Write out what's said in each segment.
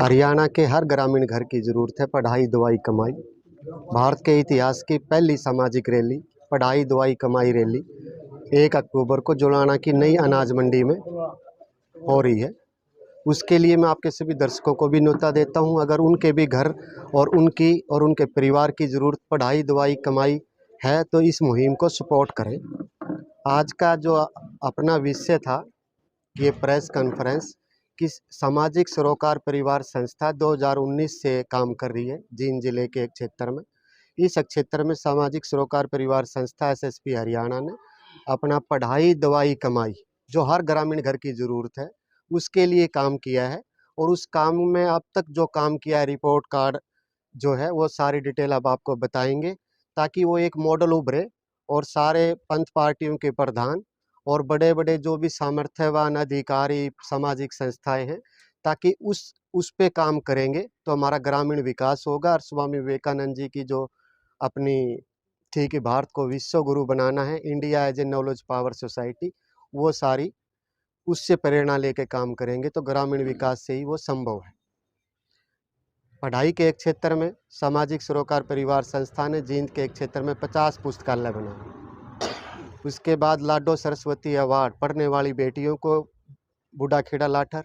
हरियाणा के हर ग्रामीण घर की ज़रूरत है पढ़ाई दवाई कमाई। भारत के इतिहास की पहली सामाजिक रैली पढ़ाई दवाई कमाई रैली 1 अक्टूबर को जुलाना की नई अनाज मंडी में हो रही है। उसके लिए मैं आपके सभी दर्शकों को भी न्योता देता हूं, अगर उनके भी घर और उनके परिवार की ज़रूरत पढ़ाई दवाई कमाई है तो इस मुहिम को सपोर्ट करें। आज का जो अपना विषय था ये प्रेस कॉन्फ्रेंस कि सामाजिक सरोकार परिवार संस्था 2019 से काम कर रही है जींद जिले के एक क्षेत्र में। इस क्षेत्र में सामाजिक सरोकार परिवार संस्था एसएसपी हरियाणा ने अपना पढ़ाई दवाई कमाई जो हर ग्रामीण घर की ज़रूरत है उसके लिए काम किया है। और उस काम में अब तक जो काम किया है रिपोर्ट कार्ड जो है वो सारी डिटेल अब आपको बताएंगे, ताकि वो एक मॉडल उभरे और सारे पंथ पार्टियों के प्रधान और बड़े-बड़े जो भी सामर्थ्यवान अधिकारी सामाजिक संस्थाएं हैं, ताकि उस पे काम करेंगे तो हमारा ग्रामीण विकास होगा। और स्वामी विवेकानंद जी की जो अपनी थी कि भारत को विश्व गुरु बनाना है, India as a knowledge power society, वो सारी उससे प्रेरणा लेके काम करेंगे तो ग्रामीण विकास से ही वो संभव है। पढ़ाई के एक क्षेत्र में सामाजिक सरोकार परिवार संस्था ने जींद के एक क्षेत्र में 50 पुस्तकालय बनाए। उसके बाद लाडो सरस्वती अवार्ड पढ़ने वाली बेटियों को बूढ़ा खेड़ा लाठर,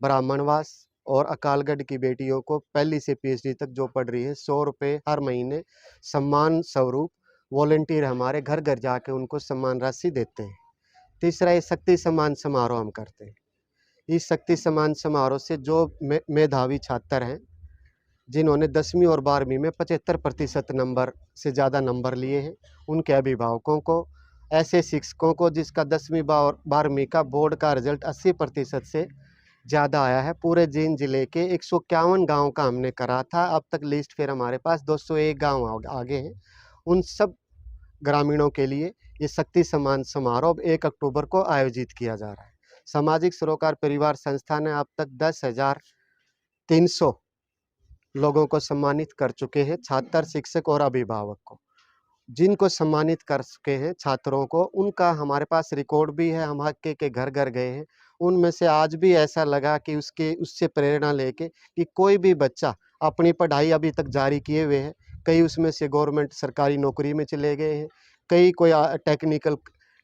ब्राह्मणवास और अकालगढ़ की बेटियों को पहली से पीएचडी तक जो पढ़ रही है 100 रुपये हर महीने सम्मान स्वरूप वॉलंटियर हमारे घर घर जाके उनको सम्मान राशि देते हैं। तीसरा, ये शक्ति सम्मान समारोह हम करते हैं। इस शक्ति सम्मान समारोह से जो मेधावी छात्र हैं जिन्होंने 10वीं और 12वीं में 75% नंबर से ज़्यादा नंबर लिए हैं, उनके अभिभावकों को, ऐसे शिक्षकों को जिसका 10वीं और 12वीं का बोर्ड का रिजल्ट 80% से ज़्यादा आया है। पूरे जींद जिले के 151 गाँव का हमने करा था। अब तक लिस्ट फिर हमारे पास 201 गाँव आगे हैं। उन सब ग्रामीणों के लिए ये शक्ति सम्मान समारोह 1 अक्टूबर को आयोजित किया जा रहा है। सामाजिक सरोकार परिवार संस्था ने अब तक 10,300 लोगों को सम्मानित कर चुके हैं, छात्र शिक्षक और अभिभावक को। जिनको सम्मानित कर चुके हैं छात्रों को, उनका हमारे पास रिकॉर्ड भी है, हम के घर घर गए हैं। उनमें से आज भी ऐसा लगा कि उससे प्रेरणा लेके कि कोई भी बच्चा अपनी पढ़ाई अभी तक जारी किए हुए है। कई उसमें से गवर्नमेंट सरकारी नौकरी में चले गए हैं, कई कोई टेक्निकल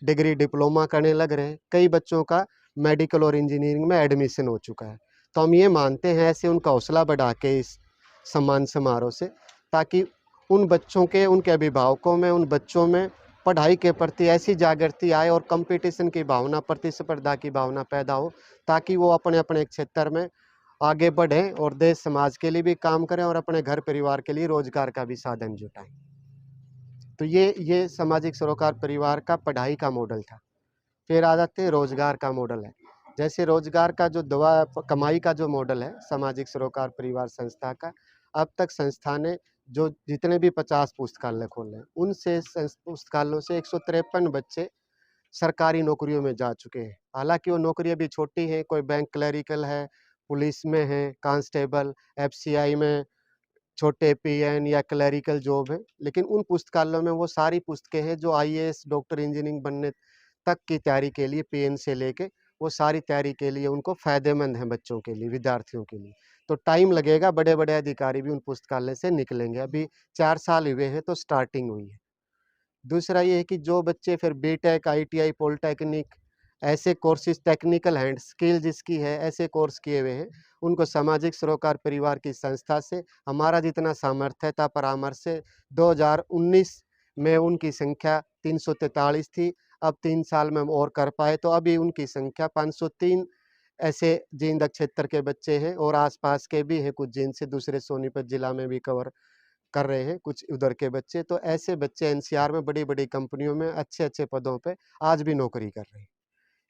डिग्री डिप्लोमा करने लग रहे हैं, कई बच्चों का मेडिकल और इंजीनियरिंग में एडमिशन हो चुका है। तो हम ये मानते हैं ऐसे उनका हौसला बढ़ा के इस सम्मान समारोह से, ताकि उन बच्चों के, उनके अभिभावकों में, उन बच्चों में पढ़ाई के प्रति ऐसी जागृति आए और कंपटीशन की भावना, प्रतिस्पर्धा की भावना पैदा हो, ताकि वो अपने अपने क्षेत्र में आगे बढ़ें और देश समाज के लिए भी काम करें और अपने घर परिवार के लिए रोजगार का भी साधन जुटाएं। तो ये सामाजिक सरोकार परिवार का पढ़ाई का मॉडल था। फिर आ जाते हैं रोजगार का मॉडल है। जैसे रोजगार का जो कमाई का जो मॉडल है सामाजिक सरोकार परिवार संस्था का, अब तक संस्था ने जो जितने भी 50 पुस्तकालय खोले हैं, उनसे पुस्तकालयों से 153 बच्चे सरकारी नौकरियों में जा चुके हैं। हालांकि वो नौकरी अभी छोटी है, कोई बैंक क्लरिकल है, पुलिस में है, कांस्टेबल, एफसीआई में छोटे पीएन या क्लरिकल जॉब है, लेकिन उन पुस्तकालयों में वो सारी पुस्तकें हैं जो आईएएस, डॉक्टर, इंजीनियरिंग बनने तक की तैयारी के लिए, पीएन से लेके वो सारी तैयारी के लिए उनको फ़ायदेमंद हैं बच्चों के लिए, विद्यार्थियों के लिए। तो टाइम लगेगा, बड़े-बड़े अधिकारी भी उन पुस्तकालय से निकलेंगे। अभी 4 साल हुए हैं तो स्टार्टिंग हुई है। दूसरा ये है कि जो बच्चे फिर बीटेक, आईटीआई, पॉलिटेक्निक ऐसे कोर्सेज़, टेक्निकल हैंड स्किल जिसकी है, ऐसे कोर्स किए हुए हैं, उनको सामाजिक सरोकार परिवार की संस्था से हमारा जितना सामर्थ्य था परामर्श से 2019 में उनकी संख्या 343 थी। अब 3 साल में हम और कर पाए तो अभी उनकी संख्या 503 ऐसे जींद क्षेत्र के बच्चे हैं और आसपास के भी हैं, कुछ जींद से दूसरे सोनीपत जिला में भी कवर कर रहे हैं कुछ उधर के बच्चे। तो ऐसे बच्चे एनसीआर में बड़ी-बड़ी कंपनियों में अच्छे-अच्छे पदों पे आज भी नौकरी कर रहे हैं।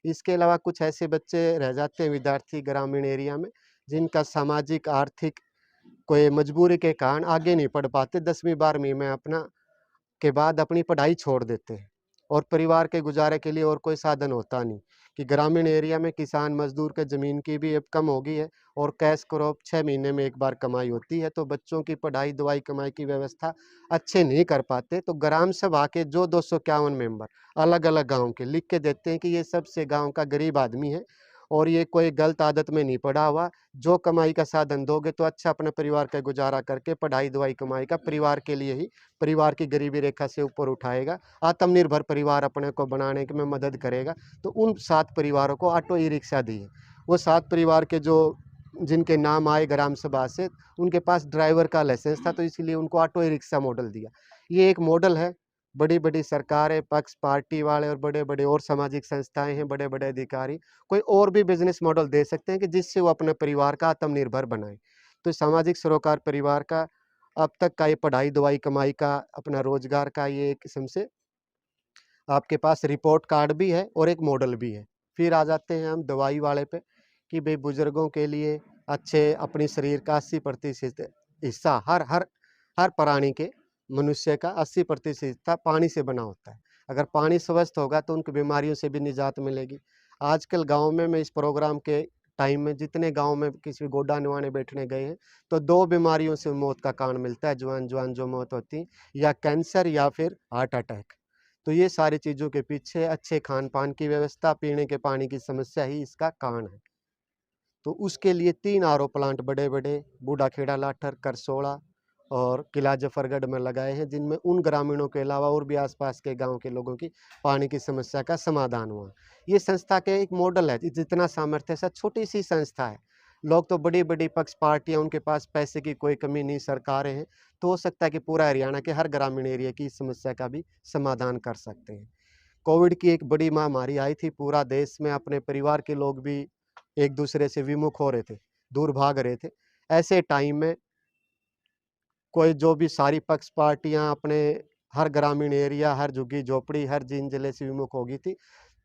इसके अलावा कुछ ऐसे बच्चे रह जाते हैं विद्यार्थी ग्रामीण एरिया में, जिनका सामाजिक, आर्थिक कोई मजबूरी के कारण आगे नहीं पढ़ पाते, 10वीं 12वीं में अपना के बाद अपनी पढ़ाई छोड़ देते हैं और परिवार के गुजारे के लिए और कोई साधन होता नहीं। कि ग्रामीण एरिया में किसान मजदूर के ज़मीन की भी अब कम हो गई है और कैश क्रॉप 6 महीने में एक बार कमाई होती है, तो बच्चों की पढ़ाई दवाई कमाई की व्यवस्था अच्छे नहीं कर पाते। तो ग्राम सभा के जो 251 मेंबर अलग अलग गाँव के लिख के देते हैं कि ये सबसे गाँव का गरीब आदमी है और ये कोई गलत आदत में नहीं पड़ा हुआ। जो कमाई का साधन दोगे तो अच्छा अपने परिवार का गुजारा करके पढ़ाई दवाई कमाई का परिवार के लिए ही, परिवार की गरीबी रेखा से ऊपर उठाएगा, आत्मनिर्भर परिवार अपने को बनाने में मदद करेगा। तो उन 7 परिवारों को ऑटो ई रिक्शा दी है। वो 7 परिवार के जो जिनके नाम आए ग्राम सभा से, उनके पास ड्राइवर का लाइसेंस था, तो इसलिए उनको ऑटो ई रिक्शा मॉडल दिया। ये एक मॉडल है। बड़ी-बड़ी सरकारें, पक्ष पार्टी वाले और बड़े-बड़े और सामाजिक संस्थाएँ हैं, बड़े-बड़े अधिकारी, कोई और भी बिज़नेस मॉडल दे सकते हैं कि जिससे वो अपने परिवार का आत्मनिर्भर बनाएँ। तो सामाजिक सरोकार परिवार का अब तक का ये पढ़ाई, दवाई, कमाई का, अपना रोज़गार का ये एक किस्म से आपके पास रिपोर्ट कार्ड भी है और एक मॉडल भी है। फिर आ जाते हैं हम दवाई वाले पे कि भई बुज़ुर्गों के लिए अच्छे अपने शरीर का 80% हिस्सा हर प्राणी के, मनुष्य का 80% हिस्सा पानी से बना होता है। अगर पानी स्वस्थ होगा तो उनको बीमारियों से भी निजात मिलेगी। आजकल गाँव में मैं इस प्रोग्राम के टाइम में जितने गाँव में किसी गोडा निवाने बैठने गए हैं, तो 2 बीमारियों से मौत का कारण मिलता है, जवान-जवान जो मौत होती है, या कैंसर या फिर हार्ट अटैक। तो ये सारी चीज़ों के पीछे अच्छे खान-पान की व्यवस्था, पीने के पानी की समस्या ही इसका कारण है। तो उसके लिए 3 आरओ प्लांट बड़े-बड़े बूढ़ा-खेड़ा, लाठर, करसोड़ा और किला जफरगढ़ में लगाए हैं, जिनमें उन ग्रामीणों के अलावा और भी आस-पास के गाँव के लोगों की पानी की समस्या का समाधान हुआ। ये संस्था के एक मॉडल है, जितना सामर्थ्य है, छोटी-सी संस्था है। लोग तो बड़ी-बड़ी पक्ष पार्टियाँ, उनके पास पैसे की कोई कमी नहीं, सरकारें हैं, तो हो सकता है कि पूरा हरियाणा के हर ग्रामीण एरिया की इस समस्या का भी समाधान कर सकते हैं। कोविड की एक बड़ी महामारी आई थी, पूरा देश में अपने परिवार के लोग भी एक-दूसरे से विमुख हो रहे थे, दूर भाग रहे थे। ऐसे टाइम में कोई जो भी सारी पक्ष पार्टियाँ अपने हर ग्रामीण एरिया, हर झुग्गी-झोपड़ी, हर जिन जिले से विमुख हो गई थी।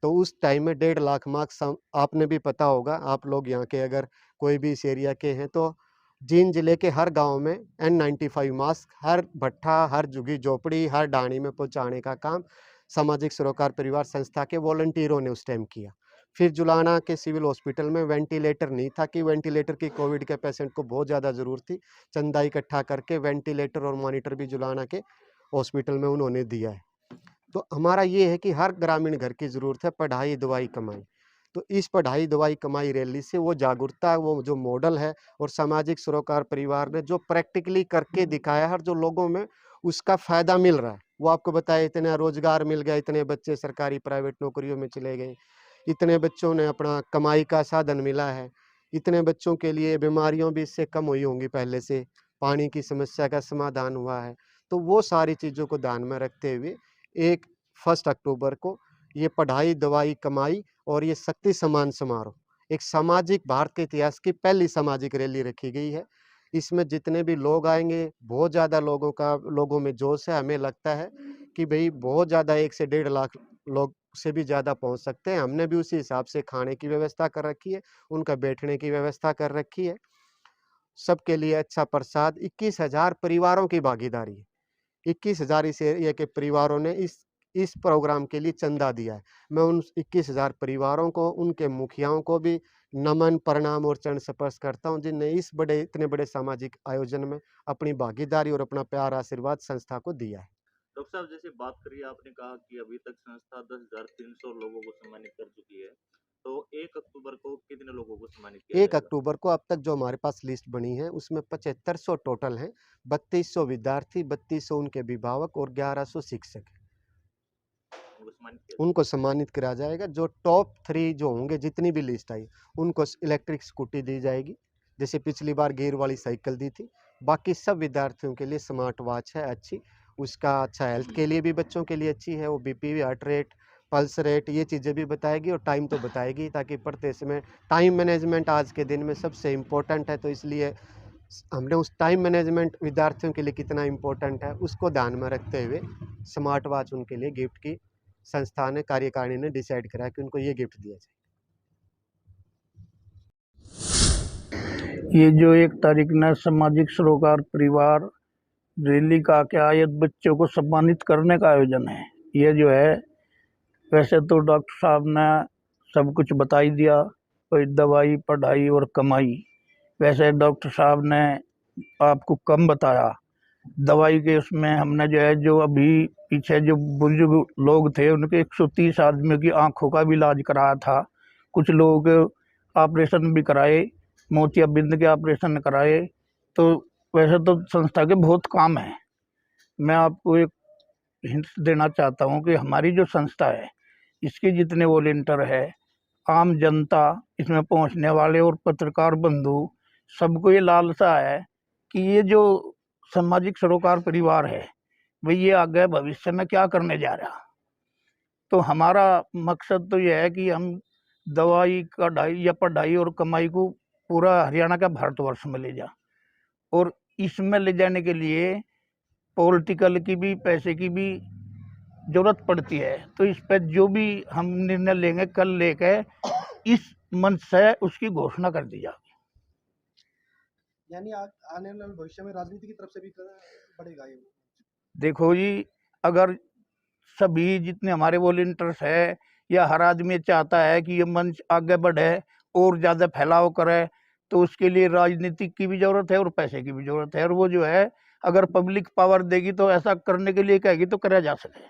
तो उस टाइम में 1.5 लाख मास्क सम आपने भी पता होगा, आप लोग यहाँ के अगर कोई भी इस एरिया के हैं, तो जींद जिले के हर गाँव में N95 मास्क हर भट्ठा, हर झुग्गी-झोपड़ी, हर डाणी में पहुँचाने का काम सामाजिक सरोकार परिवार संस्था के वॉलंटियरों ने उस टाइम किया। फिर जुलाना के सिविल हॉस्पिटल में वेंटिलेटर नहीं था कि वेंटिलेटर की कोविड के पेशेंट को बहुत ज़्यादा ज़रूरत थी। चंदा इकट्ठा करके वेंटिलेटर और मॉनिटर भी जुलाना के हॉस्पिटल में उन्होंने दिया है। तो हमारा ये है कि हर ग्रामीण घर की ज़रूरत है पढ़ाई, दवाई, कमाई। तो इस पढ़ाई, दवाई, कमाई रैली से वो जागरूकता, वो जो मॉडल है और सामाजिक सरोकार परिवार ने जो प्रैक्टिकली करके दिखाया है और जो लोगों में उसका फ़ायदा मिल रहा है। वो आपको बताया, इतना रोज़गार मिल गया, इतने बच्चे सरकारी प्राइवेट नौकरियों में चले गए, इतने बच्चों ने अपना कमाई का साधन मिला है, इतने बच्चों के लिए बीमारियों भी इससे कम हुई होंगी पहले से, पानी की समस्या का समाधान हुआ है। तो वो सारी चीज़ों को ध्यान में रखते हुए 1 अक्टूबर को ये पढ़ाई, दवाई, कमाई और ये शक्ति सम्मान समारोह, एक सामाजिक, भारत के इतिहास की पहली सामाजिक रैली रखी गई है। इसमें जितने भी लोग आएँगे, बहुत ज़्यादा लोगों में जोश है। हमें लगता है कि भई बहुत ज़्यादा 1 से 1.5 लाख लोग से भी ज़्यादा पहुँच सकते हैं। हमने भी उसी हिसाब से खाने की व्यवस्था कर रखी है, उनका बैठने की व्यवस्था कर रखी है। सबके लिए अच्छा प्रसाद, 21,000 परिवारों की भागीदारी है। 21,000 इस एरिया के परिवारों ने इस प्रोग्राम के लिए चंदा दिया है। मैं उन 21,000 परिवारों को, उनके मुखियाओं को भी नमन, प्रणाम और चरण स्पर्श करता हूँ, जिनने इतने बड़े सामाजिक आयोजन में अपनी भागीदारी और अपना प्यार आशीर्वाद संस्था को दिया है। डॉक्टर साहब, जैसे बात करिए, आपने कहा कि अभी तक संस्था 10,300 लोगों को सम्मानित कर चुकी है। तो 1 अक्टूबर को कितने लोगों को सम्मानित किया 1 जाएगा? अक्टूबर को अब तक जो हमारे पास लिस्ट बनी है, उसमें 7500 टोटल हैं, 3200 विद्यार्थी, 3200 उनके अभिभावक और 1100 शिक्षक हैं। उनको सम्मानित किया उनको सम्मानित करा जाएगा। जो टॉप 3 जो होंगे, जितनी भी लिस्ट आई, उनको इलेक्ट्रिक स्कूटी दी जाएगी। जैसे पिछली बार गियर वाली साइकिल दी थी। बाकी सब विद्यार्थियों के लिए स्मार्ट वॉच है अच्छी, उसका अच्छा हेल्थ के लिए भी बच्चों के लिए अच्छी है। वो BP, heart rate, pulse rate, ये चीज़ें भी बताएगी और टाइम तो बताएगी, ताकि पढ़ते समय टाइम मैनेजमेंट आज के दिन में सबसे इम्पोर्टेंट है। तो इसलिए हमने उस टाइम मैनेजमेंट विद्यार्थियों के लिए कितना इम्पोर्टेंट है, उसको ध्यान में रखते हुए स्मार्ट वॉच उनके लिए गिफ्ट की संस्था ने, कार्यकारिणी ने डिसाइड करा कि उनको ये गिफ्ट दिया जाए। ये जो 1 तारीख न सामाजिक सरोकार परिवार रैली का क्या, ये बच्चों को सम्मानित करने का आयोजन है। ये जो है, वैसे तो डॉक्टर साहब ने सब कुछ बता ही दिया, कोई दवाई, पढ़ाई और कमाई। वैसे डॉक्टर साहब ने आपको कम बताया। दवाई के उसमें हमने जो है, जो अभी पीछे जो बुजुर्ग लोग थे, उनके 130 आदमियों की आंखों का भी इलाज कराया था। कुछ लोग ऑपरेशन भी कराए, मोतियाबिंद के ऑपरेशन कराए। तो वैसे तो संस्था के बहुत काम है। मैं आपको एक हिंट देना चाहता हूँ कि हमारी जो संस्था है, इसके जितने वॉलेंटियर है, आम जनता, इसमें पहुंचने वाले और पत्रकार बंधु, सबको ये लालसा है कि ये जो सामाजिक सरोकार परिवार है, भाई ये आगे भविष्य में क्या करने जा रहा। तो हमारा मकसद तो ये है कि हम दवाई कढ़ाई या पढ़ाई और कमाई को पूरा हरियाणा का भारतवर्ष में ले जा, और इसमें ले जाने के लिए पॉलिटिकल की भी, पैसे की भी जरूरत पड़ती है। तो इस पर जो भी हम निर्णय लेंगे कल लेके इस मंच से उसकी घोषणा कर दी जाएगी। यानी आने वाले भविष्य में राजनीति की तरफ से भी बढ़ेगा ये? देखो जी, अगर सभी जितने हमारे वॉलंटियर्स है या हर आदमी चाहता है कि ये मंच आगे बढ़े और ज़्यादा फैलाव करे, तो उसके लिए राजनीतिक की भी ज़रूरत है और पैसे की भी ज़रूरत है। और वो जो है, अगर पब्लिक पावर देगी तो ऐसा करने के लिए कहेगी तो करा जा सके।